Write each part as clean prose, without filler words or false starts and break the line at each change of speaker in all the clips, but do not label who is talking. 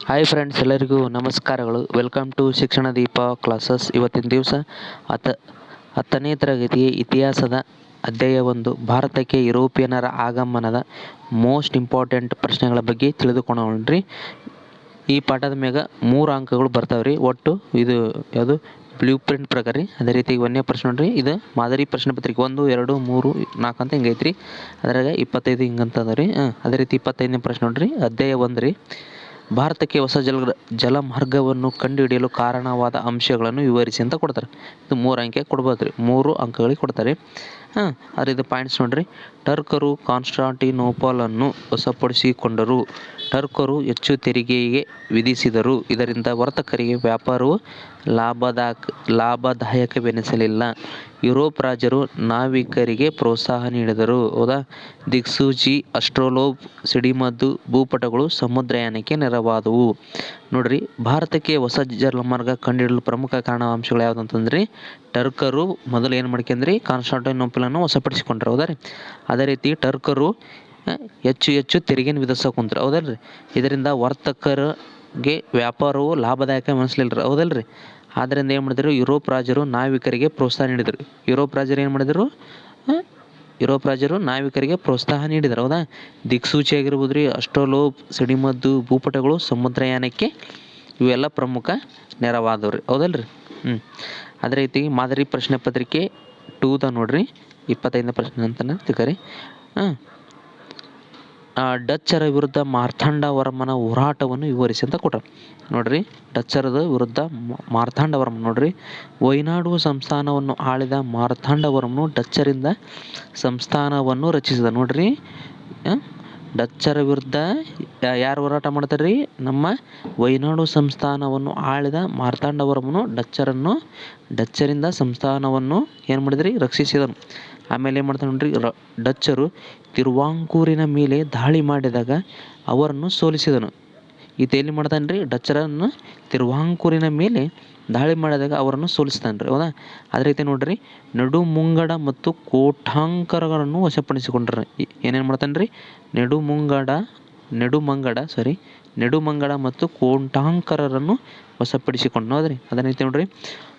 Hi friends, ಎಲ್ಲರಿಗೂ ನಮಸ್ಕಾರಗಳು. Welcome to ಶಿಕ್ಷಣ ದೀಪ ಕ್ಲಾಸಸ್. ಇವತ್ತಿನ ದಿವಸ ಹತ್ತನೇ ತರಗತಿಯ ಇತಿಹಾಸದ ಅಧ್ಯಾಯ 1 ಭಾರತಕ್ಕೆ ಯುರೋಪಿಯನ್ನರ ಆಗಮನದ ಮೋಸ್ಟ್ ಇಂಪಾರ್ಟೆಂಟ್ ಪ್ರಶ್ನೆಗಳ ಬಗ್ಗೆ ತಿಳಿದುಕೊಳ್ಳೋಣ್ರಿ. ಈ ಪಾಠದ ಮ್ಯಾಗ 3 ಅಂಕಗಳು ಬರ್ತಾವ್ರಿ. ಒಟ್ಟು ಇದು ಯಾವುದು ಬ್ಲೂ ಪ್ರಿಂಟ್ ಪ್ರಕಾರ ರೀ. ಅದೇ ರೀತಿ 1ನೇ ಪ್ರಶ್ನೆ ನೋಡ್ರಿ, ಇದು ಮಾದರಿ ಪ್ರಶ್ನೆ ಪತ್ರಿಕೆ 1, 2, 3, 4 ಅಂತ ಹಿಂಗೈತ್ರಿ. ಅದ್ರಾಗ 25 ಹಿಂಗಂತ ಅದಾವ್ರಿ. ಅದೇ ರೀತಿ 25ನೇ ಪ್ರಶ್ನೆ ನೋಡ್ರಿ, ಅಧ್ಯಾಯ 1 ರೀ. ಭಾರತಕ್ಕೆ ಹೊಸ ಜಲಮಾರ್ಗವನ್ನು ಕಂಡುಹಿಡಿಯಲು ಕಾರಣವಾದ ಅಂಶಗಳನ್ನು ವಿವರಿಸಿ ಅಂತ ಕೊಡ್ತಾರೆ. ಇದು 3 ಅಂಕ ಕೊಡ್ಬೋದು ರೀ, 3 ಅಂಕಗಳಿಗೆ ಕೊಡ್ತಾರೆ. ಅದ್ರ ಇದು ಪಾಯಿಂಟ್ಸ್ ನೋಡ್ರಿ. ಟರ್ಕರು ಕಾನ್ಸ್ಟಾಂಟಿನೋಪಲನ್ನು ವಶಪಡಿಸಿಕೊಂಡರು. ಟರ್ಕರು ಹೆಚ್ಚು ತೆರಿಗೆಗೆ ವಿಧಿಸಿದರು. ಇದರಿಂದ ವರ್ತಕರಿಗೆ ವ್ಯಾಪಾರವು ಲಾಭದಾಯಕವೆನಿಸಲಿಲ್ಲ. ಯುರೋಪ್ ರಾಜರು ನಾವಿಕರಿಗೆ ಪ್ರೋತ್ಸಾಹ ನೀಡಿದರು. ಹೌದಾ? ದಿಕ್ಸೂಚಿ, ಅಸ್ಟ್ರೋಲೋಬ್, ಸಿಡಿಮದ್ದು ಭೂಪಟಗಳು ಸಮುದ್ರಯಾನಕ್ಕೆ ನೆರವಾದವು. ನೋಡ್ರಿ, ಭಾರತಕ್ಕೆ ಹೊಸ ಜಲಮಾರ್ಗ ಕಂಡುಹಿಡಿಯಲು ಪ್ರಮುಖ ಕಾರಣ ಅಂಶಗಳು ಯಾವುದಂತಂದ್ರಿ, ಟರ್ಕರು ಮೊದಲು ಏನು ಮಾಡ್ಕೊಂಡ್ರಿ, ಕಾನ್ಸ್ಟಾಂಟಿನೋಪಲನ್ನು ವಶಪಡಿಸಿಕೊಂಡ್ರು. ಹೌದಾ ರೀ? ಅದೇ ರೀತಿ ಟರ್ಕರು ಹೆಚ್ಚು ತೆರಿಗೆಯನ್ನು ವಿಧಿಸೋಕೆ ಕುಂತ್ರು. ಹೌದಲ್ರಿ? ಇದರಿಂದ ವರ್ತಕರಿಗೆ ವ್ಯಾಪಾರವು ಲಾಭದಾಯಕ ಅನಿಸ್ಲಿಲ್ಲ. ಹೌದಲ್ರಿ? ಆದ್ದರಿಂದ ಏನು ಮಾಡಿದ್ರು, ಯುರೋಪ್ ರಾಜರು ನಾವಿಕರಿಗೆ ಪ್ರೋತ್ಸಾಹ ನೀಡಿದರು. ಯುರೋಪ್ ರಾಜರು ನಾವಿಕರಿಗೆ ಪ್ರೋತ್ಸಾಹ ನೀಡಿದರು. ಹೌದಾ? ದಿಕ್ಸೂಚಿ ಆಗಿರ್ಬೋದು ರೀ, ಅಸ್ಟ್ರೋಲೋಬ್, ಸಿಡಿಮದ್ದು ಭೂಪಟಗಳು ಸಮುದ್ರಯಾನಕ್ಕೆ ಇವೆಲ್ಲ ಪ್ರಮುಖ ನೆರವಾದವ್ರಿ. ಹೌದಲ್ರಿ? ಅದೇ ರೀತಿ ಮಾದರಿ ಪ್ರಶ್ನೆ ಪತ್ರಿಕೆ 2 ನೋಡ್ರಿ, 25ನೇ ಪ್ರಶ್ನೆ ಅಂತನ ತಿಳ್ಕರಿ. ಡಚ್ಚರ ವಿರುದ್ಧ ಮಾರ್ತಾಂಡವರ್ಮನ ಹೋರಾಟವನ್ನು ವಿವರಿಸಿ ಅಂತ ಕೊಟ್ಟ ನೋಡ್ರಿ. ಡಚ್ಚರದ ವಿರುದ್ಧ ಮಾರ್ತಾಂಡವರ್ಮ ನೋಡ್ರಿ, ವೈನಾಡು ಸಂಸ್ಥಾನವನ್ನು ಆಳಿದ ಮಾರ್ತಾಂಡವರ್ಮನು ಡಚ್ಚರಿಂದ ಸಂಸ್ಥಾನವನ್ನು ರಚಿಸಿದ. ನೋಡ್ರಿ, ಡಚ್ಚರ ವಿರುದ್ಧ ಯಾರು ಹೋರಾಟ ಮಾಡ್ತಾರ್ರಿ? ನಮ್ಮ ವೈನಾಡು ಸಂಸ್ಥಾನವನ್ನು ಆಳಿದ ಮಾರ್ತಾಂಡವರ್ಮನು ಡಚ್ಚರಿಂದ ಸಂಸ್ಥಾನವನ್ನು ಏನು ಮಾಡಿದ್ರಿ, ರಕ್ಷಿಸಿದನು. ಆಮೇಲೆ ಏನು ಮಾಡ್ತಾನೆ ನೋಡ್ರಿ, ಡಚ್ಚರು ತಿರುವಾಂಕೂರಿನ ಮೇಲೆ ದಾಳಿ ಮಾಡಿದಾಗ ಅವರನ್ನು ಸೋಲಿಸಿದನು. ಈತ ಎಲ್ಲಿ ಮಾಡ್ತಾನೆ ರೀ, ಡಚ್ಚರನ್ನು ತಿರುವಾಂಕೂರಿನ ಮೇಲೆ ದಾಳಿ ಮಾಡಿದಾಗ ಅವರನ್ನು ಸೋಲಿಸ್ತಾನೆ ರೀ. ಹೌದಾ? ಅದೇ ರೀತಿ ನೋಡ್ರಿ, ನಡುಮುಂಗಡ ಮತ್ತು ಕೋಟಾಂಕರಗಳನ್ನು ವಶಪಡಿಸಿಕೊಂಡ್ರೆ. ಏನೇನು ಮಾಡ್ತಾನೆ ರೀ, ನೆಡುಮಂಗಡ ಮತ್ತು ಕೋಟಾಂಕರರನ್ನು ವಶಪಡಿಸಿಕೊಂಡು. ಹೌದ್ರಿ? ಅದೇ ರೀತಿ ನೋಡ್ರಿ,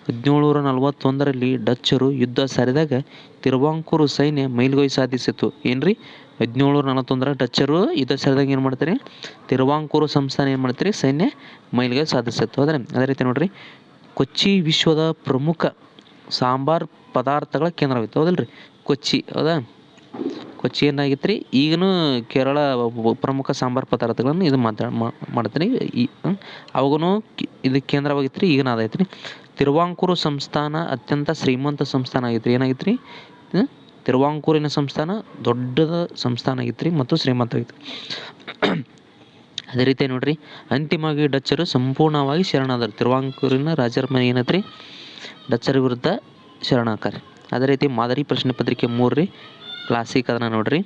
1741ರಲ್ಲಿ ಡಚ್ಚರು ಯುದ್ಧ ಸಾರಿದಾಗ ತಿರುವಾಂಕೂರು ಸೈನ್ಯ ಮೇಲುಗೈ ಸಾಧಿಸಿತು. ಏನ್ರಿ, 1741 ಡಚ್ಚರು ಯುದ್ಧ ಸಾರಿದಾಗ ಏನು ಮಾಡ್ತಾರೆ, ತಿರುವಾಂಕೂರು ಸಂಸ್ಥಾನ ಏನು ಮಾಡ್ತಾರೆ, ಸೈನ್ಯ ಮೇಲುಗೈ ಸಾಧಿಸಿತ್ತು. ಹೌದ್ರಿ? ಅದೇ ರೀತಿ ನೋಡ್ರಿ, ಕೊಚ್ಚಿ ವಿಶ್ವದ ಪ್ರಮುಖ ಸಾಂಬಾರ್ ಪದಾರ್ಥಗಳ ಕೇಂದ್ರವಿತ್ತು. ಹೌದಲ್ರಿ? ಕೊಚ್ಚಿ. ಹೌದಾ? ಕೊಚ್ಚಿ ಏನಾಗಿತ್ತು ರೀ, ಈಗಲೂ ಕೇರಳ ಪ್ರಮುಖ ಸಾಂಬಾರು ಪದಾರ್ಥಗಳನ್ನು ಇದು ಮಾಡ್ತೀನಿ. ಅವಾಗೂ ಇದು ಕೇಂದ್ರವಾಗಿತ್ತು ರೀ, ಈಗಿನ ಅದೈತೆ ರೀ. ತಿರುವಾಂಕೂರು ಸಂಸ್ಥಾನ ಅತ್ಯಂತ ಶ್ರೀಮಂತ ಸಂಸ್ಥಾನ ಆಗಿತ್ತು ರೀ. ಏನಾಗಿತ್ತು ರೀ, ತಿರುವಾಂಕೂರಿನ ಸಂಸ್ಥಾನ ದೊಡ್ಡದ ಸಂಸ್ಥಾನ ಆಗಿತ್ತು ರೀ ಮತ್ತು ಶ್ರೀಮಂತ ಆಗಿತ್ತು. ಅದೇ ರೀತಿ ನೋಡ್ರಿ, ಅಂತಿಮವಾಗಿ ಡಚ್ಚರು ಸಂಪೂರ್ಣವಾಗಿ ಶರಣಾದರು. ತಿರುವಾಂಕೂರಿನ ರಾಜರ ಮನೆ ಏನೈತೆ ರೀ, ಡಚ್ಚರ ವಿರುದ್ಧ ಶರಣಾಕಾರಿ. ಅದೇ ರೀತಿ ಮಾದರಿ ಪ್ರಶ್ನೆ ಪತ್ರಿಕೆ 3 ರೀ, ಪ್ಲಾಸಿ ಕದನ ನೋಡ್ರಿ.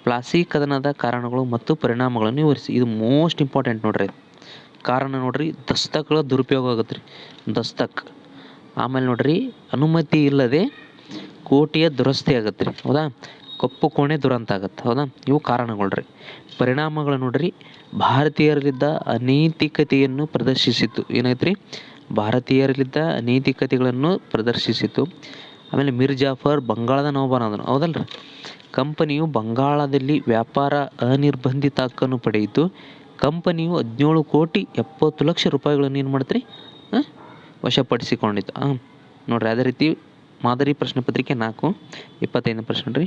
ಪ್ಲಾಸಿ ಕದನದ ಕಾರಣಗಳು ಮತ್ತು ಪರಿಣಾಮಗಳನ್ನು ವಿವರಿಸಿ. ಇದು ಮೋಸ್ಟ್ ಇಂಪಾರ್ಟೆಂಟ್ ನೋಡ್ರಿ. ಕಾರಣ ನೋಡ್ರಿ, ದಸ್ತಕಗಳ ದುರುಪಯೋಗ ಆಗುತ್ತೆ ರೀ, ದಸ್ತಕ್. ಆಮೇಲೆ ನೋಡ್ರಿ, ಅನುಮತಿ ಇಲ್ಲದೆ ಕೋಟೆಯ ದುರಸ್ತಿ ಆಗುತ್ತೆ ರೀ. ಹೌದಾ? ಕಪ್ಪು ಕೋಣೆ ದುರಂತ ಆಗುತ್ತೆ. ಹೌದಾ? ಇವು ಕಾರಣಗಳು ರೀ. ಪರಿಣಾಮಗಳು ನೋಡ್ರಿ, ಭಾರತೀಯರಲ್ಲಿದ್ದ ಅನೈತಿಕತೆಯನ್ನು ಪ್ರದರ್ಶಿಸಿತು. ಏನಾಯ್ತು ರೀ, ಭಾರತೀಯರಲ್ಲಿದ್ದ ಅನೈತಿಕತೆಗಳನ್ನು ಪ್ರದರ್ಶಿಸಿತು. ಆಮೇಲೆ ಮೀರ್ ಜಾಫರ್ ಬಂಗಾಳದ ನವಾಬನಾದನು. ಹೌದಲ್ರಿ? ಕಂಪನಿಯು ಬಂಗಾಳದಲ್ಲಿ ವ್ಯಾಪಾರ ಅನಿರ್ಬಂಧಿತ ಹಕ್ಕನ್ನು ಪಡೆಯಿತು. ಕಂಪನಿಯು 17,70,00,000 ರೂಪಾಯಿಗಳನ್ನು ಏನು ಮಾಡ್ತೀರಿ, ವಶಪಡಿಸಿಕೊಂಡಿತ್ತು. ನೋಡ್ರಿ, ಅದೇ ರೀತಿ ಮಾದರಿ ಪ್ರಶ್ನೆ ಪತ್ರಿಕೆ 4, 25ನೇ ಪ್ರಶ್ನೆ ರೀ,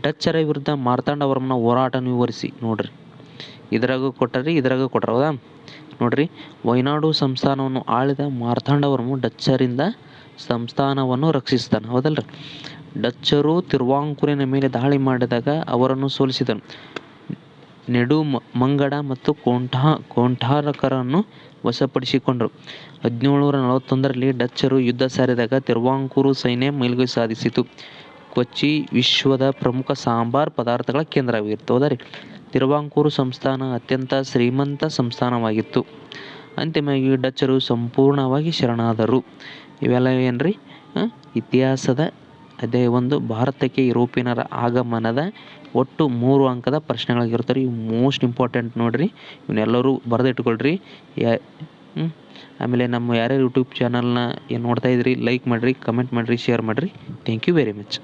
ಡಚ್ಚರ ವಿರುದ್ಧ ಮಾರ್ತಾಂಡವರ್ಮನ ಹೋರಾಟ ವಿವರಿಸಿ. ನೋಡ್ರಿ, ಇದ್ರಾಗೂ ಕೊಟ್ಟರೆ. ಹೌದಾ? ನೋಡ್ರಿ, ವೈನಾಡು ಸಂಸ್ಥಾನವನ್ನು ಆಳಿದ ಮಾರ್ತಾಂಡವರ್ಮನು ಡಚ್ಚರಿಂದ ಸಂಸ್ಥಾನವನ್ನು ರಕ್ಷಿಸ್ತಾನೆ. ಹೌದಲ್ರಿ? ಡಚ್ಚರು ತಿರುವಾಂಕೂರಿನ ಮೇಲೆ ದಾಳಿ ಮಾಡಿದಾಗ ಅವರನ್ನು ಸೋಲಿಸಿದನು. ನೆಡುಮಂಗಡ ಮತ್ತು ಕೋಟಾಂಕರರನ್ನು ವಶಪಡಿಸಿಕೊಂಡರು. 1741ರಲ್ಲಿ ಡಚ್ಚರು ಯುದ್ಧ ಸಾರಿದಾಗ ತಿರುವಾಂಕೂರು ಸೈನ್ಯ ಮೇಲುಗೈ ಸಾಧಿಸಿತು. ಕೊಚ್ಚಿ ವಿಶ್ವದ ಪ್ರಮುಖ ಸಾಂಬಾರ್ ಪದಾರ್ಥಗಳ ಕೇಂದ್ರವಾಗಿತ್ತು. ಹೌದಾ ರೀ? ತಿರುವಾಂಕೂರು ಸಂಸ್ಥಾನ ಅತ್ಯಂತ ಶ್ರೀಮಂತ ಸಂಸ್ಥಾನವಾಗಿತ್ತು. ಅಂತಿಮವಾಗಿ ಡಚ್ಚರು ಸಂಪೂರ್ಣವಾಗಿ ಶರಣಾದರು. ಇವೆಲ್ಲ ಏನ್ರಿ, ಇತಿಹಾಸದ ಅಧ್ಯಾಯ 1 ಭಾರತಕ್ಕೆ ಯುರೋಪಿಯನರ ಆಗಮನದ ಒಟ್ಟು 3 ಅಂಕದ ಪ್ರಶ್ನೆಗಳಾಗಿರ್ತಾರೆ. ಇವು ಮೋಸ್ಟ್ ಇಂಪಾರ್ಟೆಂಟ್ ನೋಡಿರಿ, ಇವನ್ನೆಲ್ಲರೂ ಬರೆದಿಟ್ಕೊಳ್ರಿ. ಆಮೇಲೆ ನಮ್ಮ ಯಾರ್ಯಾರು ಯೂಟ್ಯೂಬ್ ಚಾನಲ್ನ ಏನು ನೋಡ್ತಾ ಇದ್ರಿ, ಲೈಕ್ ಮಾಡಿರಿ, ಕಮೆಂಟ್ ಮಾಡಿರಿ, ಶೇರ್ ಮಾಡಿರಿ. Thank you very much.